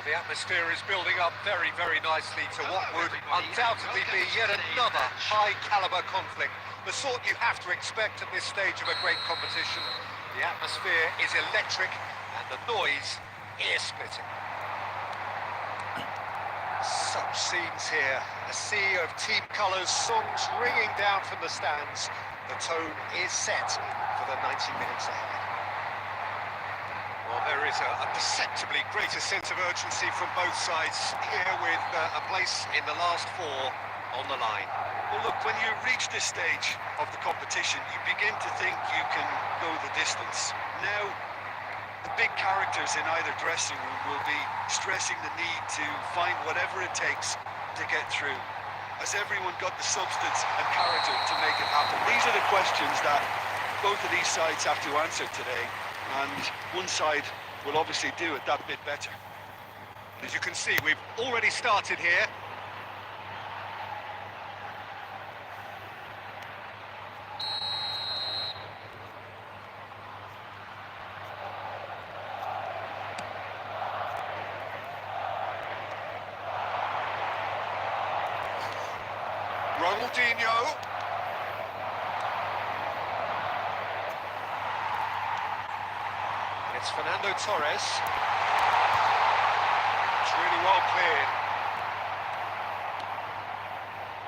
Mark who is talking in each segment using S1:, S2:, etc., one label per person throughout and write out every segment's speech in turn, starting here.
S1: Well, the atmosphere is building up very, very nicely to what would undoubtedly be yet another high-caliber conflict. The sort you have to expect at this stage of a great competition. The atmosphere is electric and the noise ear-splitting. Such scenes here, a sea of team colours, songs ringing down from the stands. The tone is set for the 90 minutes ahead. Well, there is a perceptibly greater sense of urgency from both sides here with a place in the last four on the line.
S2: Well, look, when you reach this stage of the competition, you begin to think you can go the distance. Now, the big characters in either dressing room will be stressing the need to find whatever it takes to get through. Has everyone got the substance and character to make it happen? These are the questions that both of these sides have to answer today, and one side will obviously do it that bit better.
S1: As you can see, we've already started here. Ronaldinho. It's Fernando Torres. It's really well cleared.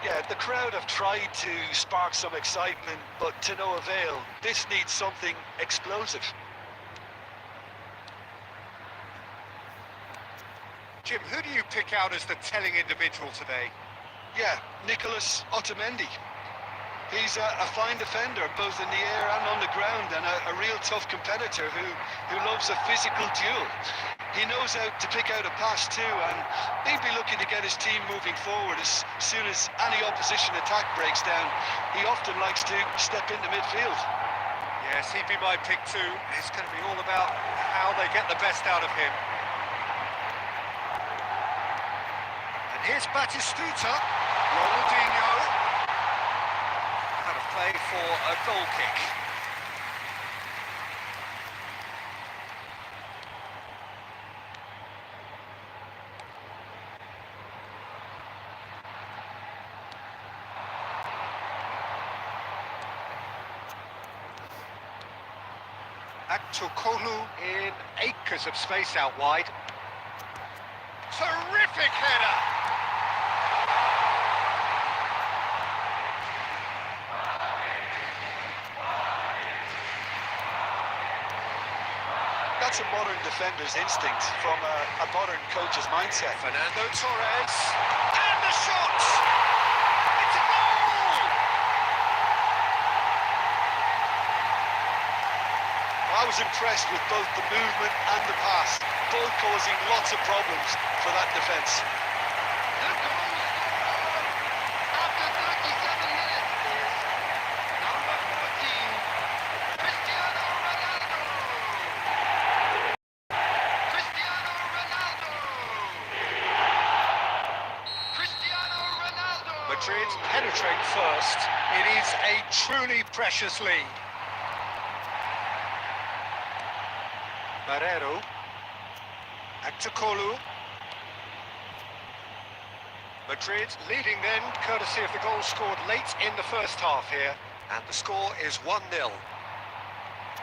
S2: Yeah, the crowd have tried to spark some excitement, but to no avail. This needs something explosive.
S1: Jim, who do you pick out as the telling individual today?
S2: Yeah, Nicholas Otamendi. He's a fine defender, both in the air and on the ground, and a real tough competitor who loves a physical duel. He knows how to pick out a pass too, and he'd be looking to get his team moving forward as soon as any opposition attack breaks down. He often likes to step into midfield.
S1: Yes, he'd be my pick too. It's going to be all about how they get the best out of him. And here's Batistuta. Ronaldinho. Out of play for a goal kick. Aktokolu in acres of space out wide. Terrific header!
S2: That's a modern defender's instinct from a modern coach's mindset.
S1: Fernando Torres, and the shot! It's a goal!
S2: I was impressed with both the movement and the pass, both causing lots of problems for that defence.
S3: After 37 minutes is number 14, Cristiano Ronaldo! Cristiano Ronaldo! Cristiano Ronaldo!
S1: Madrid penetrate first. It is a truly precious lead. Barrero. Aktokolu. Madrid leading then, courtesy of the goal scored late in the first half here. And the score is 1-0.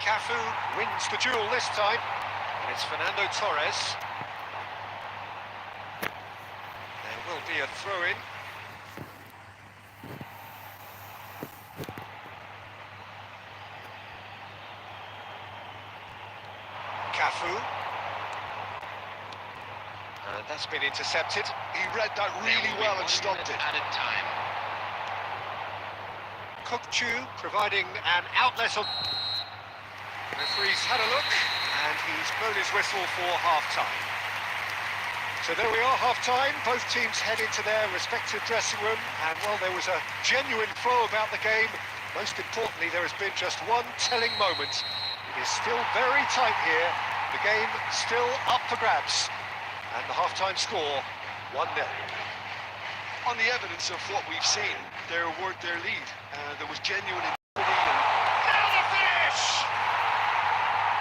S1: Cafu wins the duel this time. And it's Fernando Torres. There will be a throw-in. Cafu. And that's been intercepted.
S2: He read that really well and stopped it.
S3: Added time.
S1: Kokchu providing an outlet on... The referee's had a look and he's blown his whistle for half-time. So there we are, half-time. Both teams head into their respective dressing room, and well, there was a genuine flow about the game. Most importantly, there has been just one telling moment. It is still very tight here. The game still up for grabs. And the half-time score, 1-0.
S2: On the evidence of what we've seen, they worked their lead. There was genuine integrity and...
S1: Now the finish!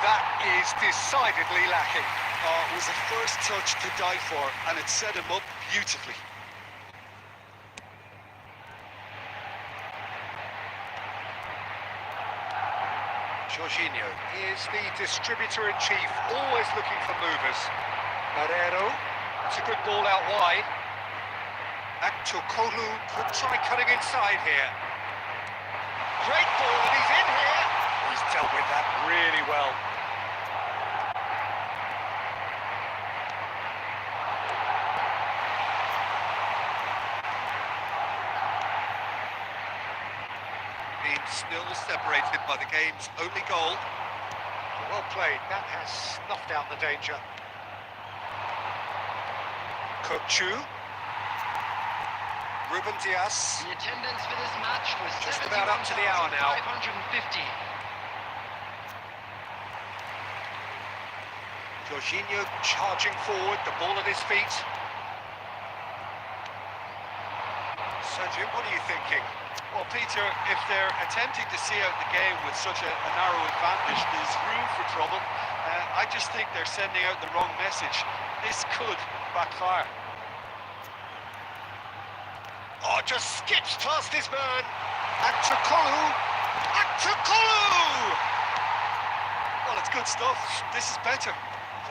S1: That is decidedly lacking.
S2: Oh, it was a first touch to die for, and it set him up beautifully.
S1: Jorginho is the distributor-in-chief, always looking for movers. Marrero, it's a good ball out wide. Aktokolu could try cutting inside here. Great ball, and he's in here. He's dealt with that really well. Being still separated by the game's only goal. Well played, that has snuffed out the danger. Kochu. Ruben Diaz.
S3: The attendance for this match was
S1: Just about up to the hour now.
S3: 71,550.
S1: Jorginho charging forward, the ball at his feet. Sergio, what are you thinking?
S2: Well, Peter, if they're attempting to see out the game with such a narrow advantage, there's room for trouble. I just think they're sending out the wrong message. This could backfire.
S1: Oh, just skips past his man. Aktokolu! Aktokolu!
S2: Well, it's good stuff. This is better.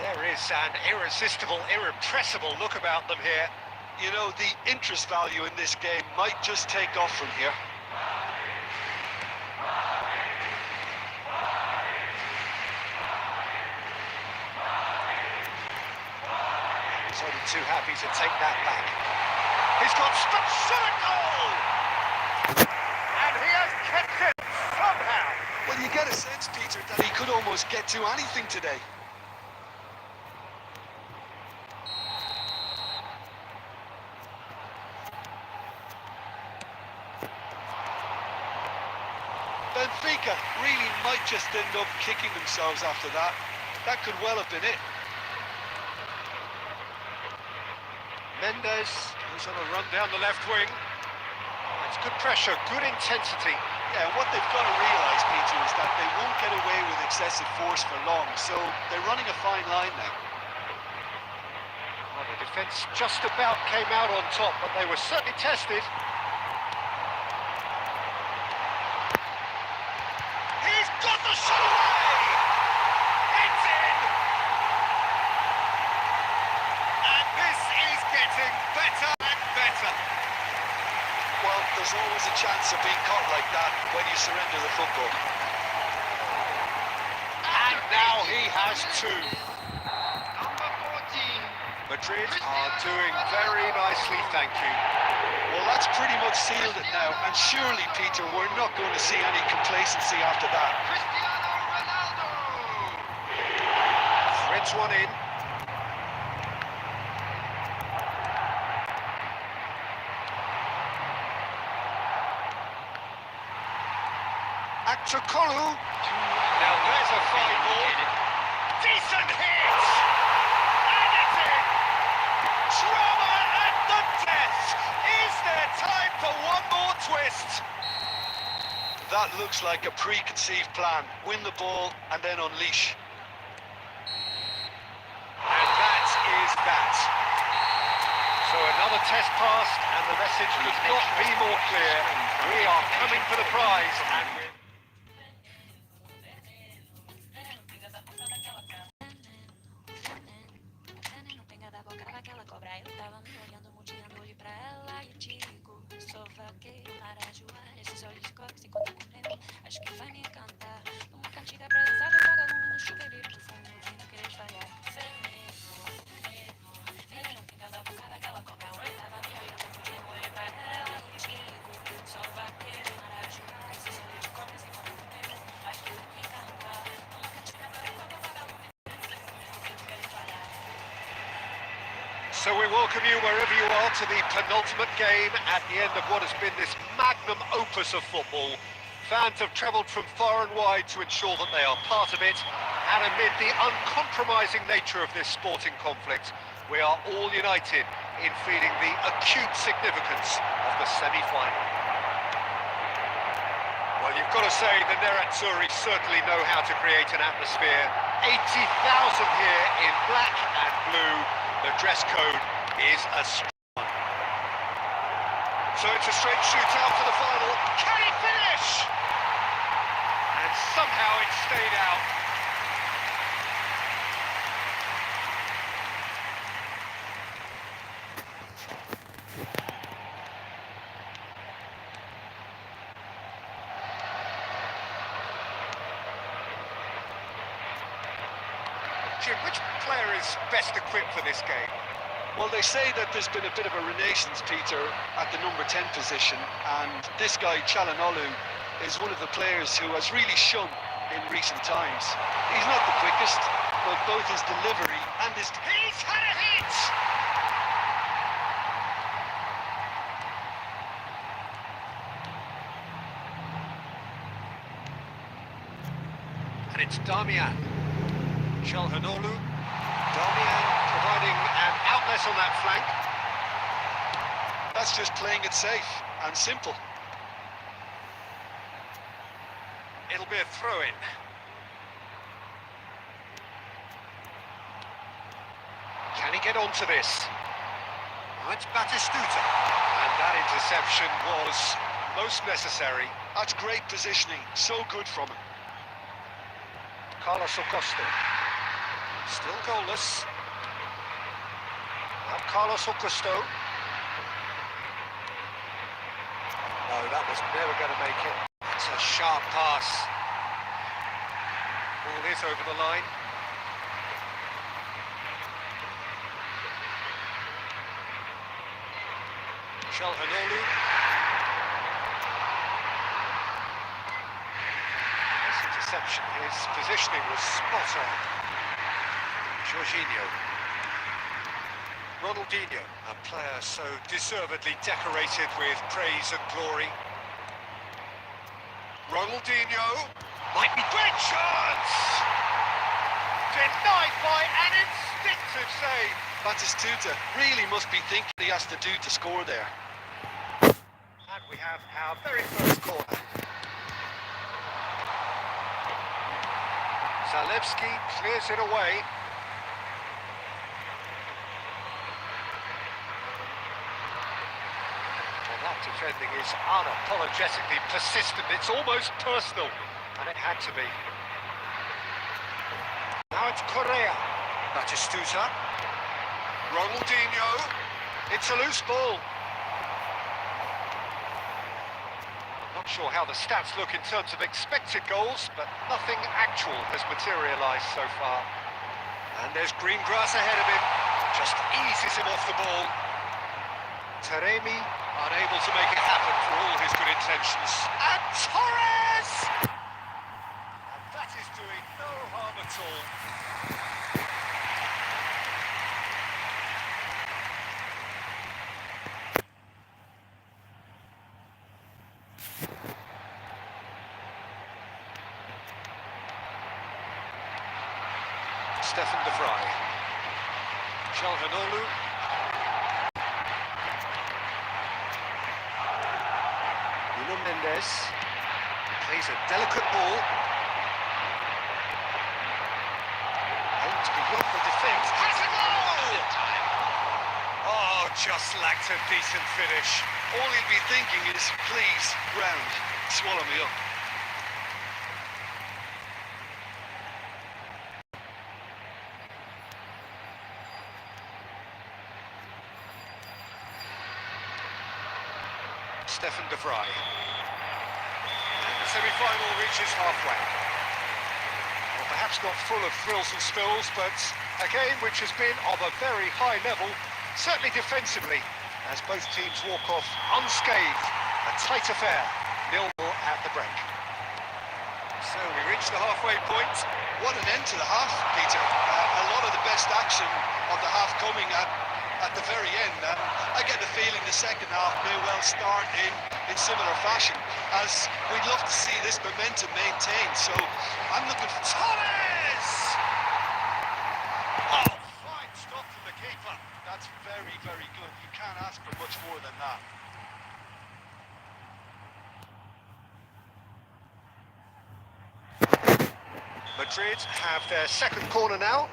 S1: There is an irresistible, irrepressible look about them here.
S2: You know, the interest value in this game might just take off from here.
S1: He's only too happy to take that back. He's got specific goal! And he has kept it somehow.
S2: Well, you get a sense, Peter, that he could almost get to anything today. Benfica really might just end up kicking themselves after that. That could well have been it.
S1: Mendes goes on a run down the left wing. It's good pressure, good intensity.
S2: Yeah, what they've got to realise, Peter, is that they won't get away with excessive force for long, so they're running a fine line now.
S1: Well, the defence just about came out on top, but they were certainly tested. He's got the shot away! It's in! And this is getting better and better.
S2: Well, there's always a chance of being caught like that when you surrender the football.
S1: And now he has two.
S3: Number 14.
S1: Madrid are doing very nicely, thank you.
S2: Well, that's pretty much sealed it now, and surely, Peter, we're not going to see any complacency after that.
S3: Cristiano Ronaldo.
S1: Threads one in. Aktokolu. Now there's a fine ball. Decent hit! And it's in! Drama at the death! Is there time for one more twist?
S2: That looks like a preconceived plan. Win the ball and then unleash.
S1: And that is that. So another test passed, and the message could not be more clear. We are coming for the prize, and we're... So we welcome you wherever you are to the penultimate game at the end of what has been this magnum opus of football. Fans have travelled from far and wide to ensure that they are part of it, and amid the uncompromising nature of this sporting conflict, we are all united in feeling the acute significance of the semi-final. Well, you've got to say the Nerazzurri certainly know how to create an atmosphere. 80,000 here in black and blue. The dress code is a strong one. So it's a straight shootout for the final. Can he finish? And somehow it stayed out. Jim, which player is best equipped for this game?
S2: Well, they say that there's been a bit of a renaissance, Peter, at the number 10 position, and this guy, Çalhanoğlu, is one of the players who has really shone in recent times. He's not the quickest, but both his delivery and his...
S1: He's had a hit! And it's Damian. Çalhanoğlu. Damian providing an outlet on that flank.
S2: That's just playing it safe and simple.
S1: It'll be a throw-in. Can he get onto this? Oh, it's Batistuta. And that interception was most necessary.
S2: That's great positioning, so good from him.
S1: Carlos Augusto. Still goalless. Now Carlos Augusto. No, that was never going to make it. It's a sharp pass. Ball is over the line. Çalhanoğlu. This interception, his positioning was spot on. Jorginho. Ronaldinho, a player so deservedly decorated with praise and glory. Ronaldinho might be great chance! Denied by an instinctive save.
S2: Batistuta really must be thinking what he has to do to score there.
S1: And we have our very first corner. Zalewski clears it away. Well, that defending is unapologetically persistent. It's almost personal, and it had to be. Now it's Correa. Batistuta. Ronaldinho. It's a loose ball. Not sure how the stats look in terms of expected goals, but nothing actual has materialised so far. And there's green grass ahead of him. Just eases him off the ball. Taremi unable to make it happen for all his good intentions. And Torres! And that is doing no harm at all. Stefan de Vrij. Çalhanoğlu. Nuno Mendes plays a delicate ball. Aimed beyond the defence. Has a goal! Oh, just lacked a decent finish.
S2: All he'll be thinking is, please, ground, swallow me up.
S1: Stefan de Vrij. And the semi-final reaches halfway. Well, perhaps not full of thrills and spills, but a game which has been of a very high level, certainly defensively, as both teams walk off unscathed. A tight affair, 0-0 at the break. So we reach the halfway point.
S2: What an end to the half, Peter. A lot of the best action of the half coming at the very end. I get the feeling the second half may well start in similar fashion, as we'd love to see this momentum maintained. So I'm looking for
S1: Torres! Oh, fine stop from the keeper.
S2: That's very, very good. You can't ask for much more than that.
S1: Madrid have their second corner now.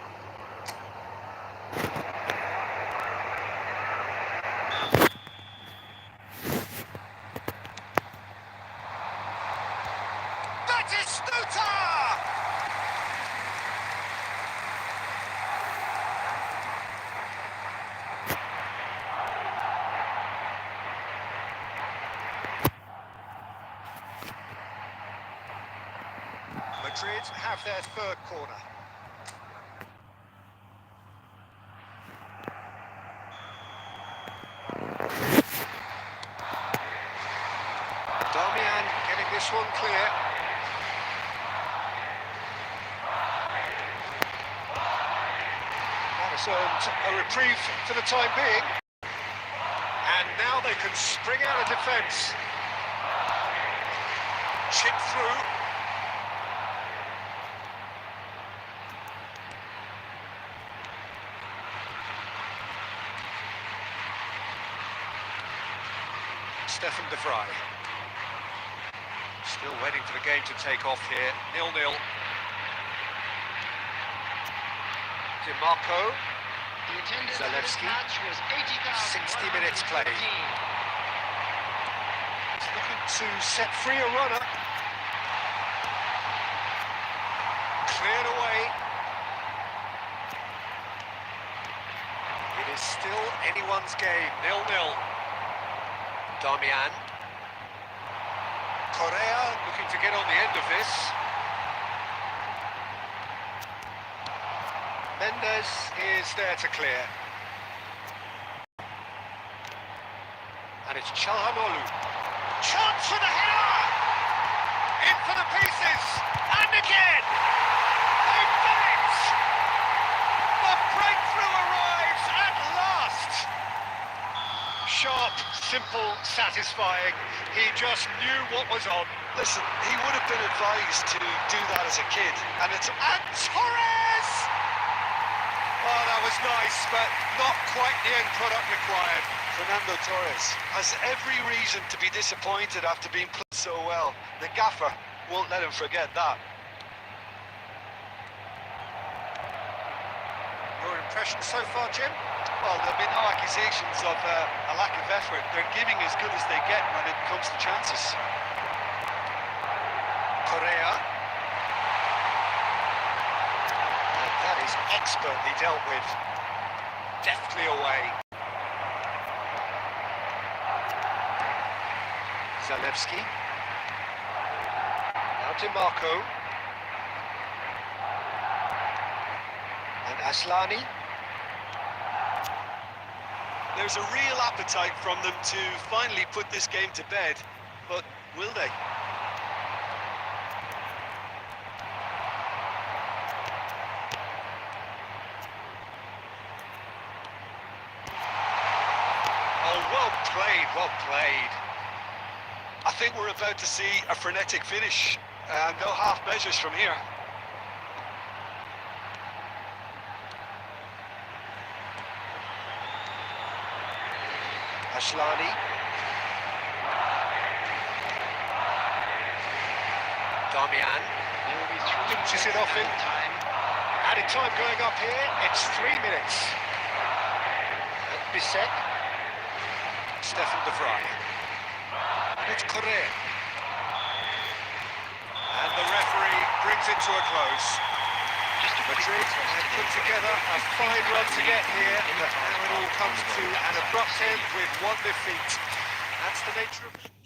S1: That is Stuta! Madrid have their third corner. Damian getting this one clear. That has earned a reprieve for the time being. And now they can spring out of defence. Chip through. Stefan de Vrij. Still waiting for the game to take off here. 0-0. DiMarco.
S3: The attendance for this
S1: Zalewski.
S3: match was
S1: 60 minutes played.
S3: 80,113.
S1: He's looking to set free a runner. Cleared away. It is still anyone's game. 0-0. Damian. Correa looking to get on the end of this. Mendes is there to clear. And it's Çalhanoğlu. Chance for the header! In for the pieces! And again! They've done it! The breakthrough arrives at last! Sharp, simple, satisfying. He just knew what was on.
S2: Listen, he would have been advised to do that as a kid, and it's...
S1: And Torres! Oh, that was nice, but not quite the end product required.
S2: Fernando Torres has every reason to be disappointed after being played so well. The gaffer won't let him forget that.
S1: Your impression so far, Jim?
S2: Well, there have been no accusations of a lack of effort. They're giving as good as they get when it comes to chances.
S1: Correa. And that is expertly dealt with. Deftly away. Zalewski. Now DiMarco. And Aslani.
S2: There's a real appetite from them to finally put this game to bed, but will they?
S1: Oh, well played, well played.
S2: I think we're about to see a frenetic finish. No half measures from here.
S1: Aslani. Damian.
S3: They'll be through
S1: Pinches it off him.
S3: time.
S1: Added time going up here, it's 3 minutes. Bisek. Stefan de Vrij. And it's Correa. And the referee brings it to a close.
S3: Just a quick
S1: Madrid
S3: request
S1: have
S3: today
S1: put
S3: for
S1: together a
S3: every
S1: fine run to get here,
S3: any
S1: but now it all
S3: time
S1: comes to
S3: football
S1: an abrupt end with one defeat. That's the nature of...